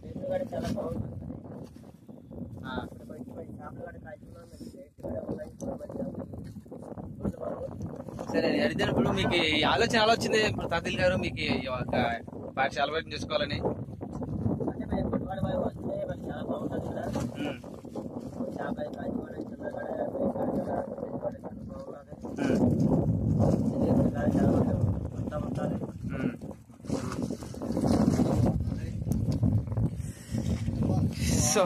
చెట్లు కూడా చాలా బాగుంటుంది. చేపలు కూడా కాల్చుకున్నాం, సరే అడిగితే ఇప్పుడు మీకు ఆలోచన ఎలా వచ్చింది ఇప్పుడు తాతయ్య గారు మీకు బాగా సెలబ్రేట్ చేసుకోవాలని? అంటే మేము గుడివాడ వైపు వస్తే మనకి చాలా బాగుంటుంది కదా, చేపలు కాల్చుకోవడం చిన్న చాలా ఉంటారు. సో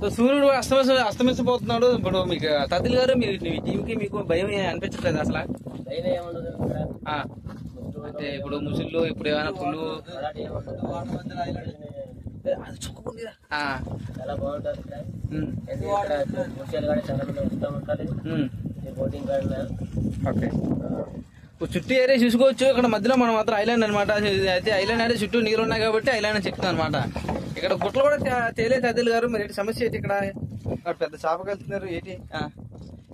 సో సూర్యుడు అస్తమించబోతున్నాడు. ఇప్పుడు మీకు తాతయ్య గారు మీ టీంకి మీకు భయం అనిపించట్లేదు అసలు? అంటే ఇప్పుడు ముసుళ్ళు ఇప్పుడు ఏమైనా పుల్లు చాలా బాగుంటుంది. ఓకే, చుట్టూ ఏరియా చూసుకోవచ్చు. ఇక్కడ మధ్యలో మనం మాత్రం ఐలాండ్ అనమాట. అయితే ఐలాండ్ అంటే చుట్టూ నీళ్ళు ఉన్నాయి కాబట్టి ఐలాండ్ అని చెప్తాం అనమాట. ఇక్కడ గుట్లు కూడా తేలే తాతయ్య గారు. మరి ఏంటి సమస్య ఏంటి? ఇక్కడ పెద్ద చేపకి వెళ్తున్నారు ఏంటి?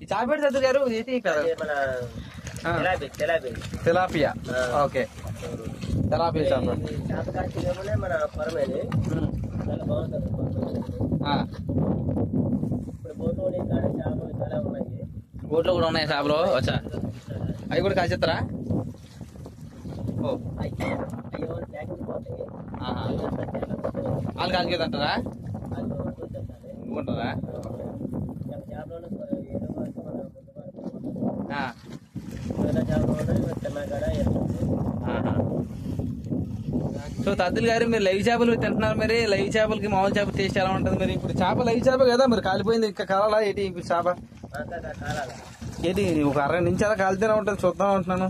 ఈ చేప ఏంటి తాతయ్య గారు? ఏంటి తెలాపియా. ఓకే, తెలాపియా చేప. మన పొరమేది చాలా బాగుంటుంది. ఇప్పుడు బోట్లో చేపలు చాలా ఉన్నాయి. బోట్లో కూడా ఉన్నాయి చేపలు. వచ్చా అవి కూడా కాల్చేస్తారా? ఓ వాళ్ళు కాల్చేదంటారా? ఉంటారా? సో తాతయ్య గారు మీరు లైవ్ చేపలు తింటున్నారు. మరి లైవ్ చేపలకి మామూలు చేప టేస్ట్ ఎలా ఉంటుంది? మరి ఇప్పుడు చేప లైవ్ చేప కదా, మరి కాలిపోయింది ఇంకా కాలాలా ఏంటి? ఇప్పుడు చేప ఏంటి ఒక 60 నుంచి అలా కాలితేనే ఉంటుంది, చూద్దాం అంటున్నాను.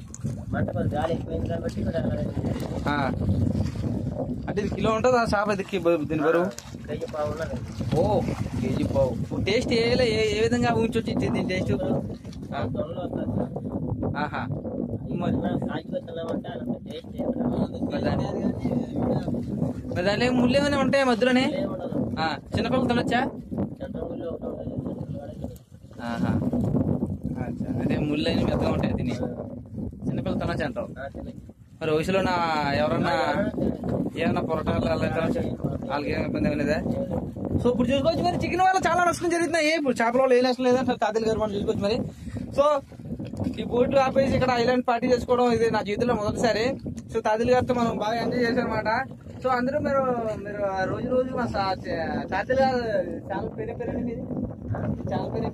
అంటే ఇది కిలో ఉంటుంది ఆ చేప? ఇది దీని బరువు ఓ కేజీ పావు. టేస్ట్ ఏ విధంగా ఊహించొచ్చు దీని టేస్ట్? ఆహా, మరి దాంట్లో ముళ్ళు ఏమైనా ఉంటాయా మధ్యలోనే? చిన్నపిల్లలు తినొచ్చా? అదే ముళ్ళు అయినా మెత్తగా ఉంటాయి తిని. చిన్నపిల్లలు తినొచ్చా అంటావు? మరి వయసులో ఎవరన్నా ఏమన్నా పొరటాలు వాళ్ళకి ఏమైనా ఇబ్బంది ఏమైనా? సో ఇప్పుడు చూసుకోవచ్చు మరి చికెన్ వల్ల చాలా నష్టం జరుగుతున్నాయి. ఇప్పుడు చేపల వల్ల ఏ నష్టం లేదంటే తాతయ్య గారు మనం చూసుకోవచ్చు. మరి సో ఈ బోట్ ఆపేసి ఇక్కడ ఐలాండ్ పార్టీ చేసుకోవడం ఇది నా జీవితంలో మొదటిసారి. సో తాతయ్య గారితో మనం బాగా ఎంజాయ్ చేశాం అనమాట. సో అందరూ మీరు రోజు మా తాతయ్య గారు చాలా పేరు చాలా పేరు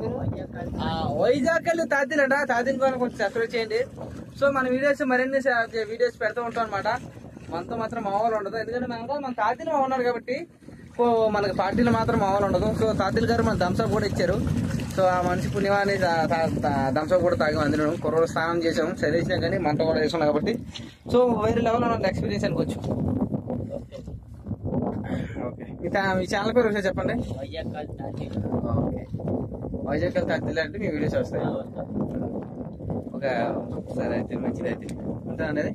వైజాగ్ తాతయ్యలట. తాతయ్య గారు కొంచెం సబ్స్క్రైబ్ చేయండి. సో మన వీడియోస్ మరిన్ని వీడియోస్ పెడుతూ ఉంటాం అనమాట. మనతో మాత్రం మామూలు ఉండదు, ఎందుకంటే మన తాతయ్యలు ఉన్నారు కాబట్టి మనకి పార్టీలో మాత్రం మామూలు ఉండదు. సో తాతయ్య గారు మన థమ్స్అప్ కూడా ఇచ్చారు. సో ఆ మనిషి పుణ్యమాన్ని థమ్స్అప్ కూడా తాగాం. అందులో కుర్రోడు స్నానం చేసాము, చదివించినా కానీ మంట కూడా వేసుకున్నాం కాబట్టి సో వేరే లెవెల్లో మనకు ఎక్స్పీరియన్స్ అనుకోవచ్చు. ఓకే, మీ ఛానల్ పేరు ఒకసారి చెప్పండి. వైజాగ్ తాతయ్యలు అంటే మీ వీడియోస్ వస్తాయి. ఒక సరే అయితే మంచిది అయితే ఉంటా అనేది.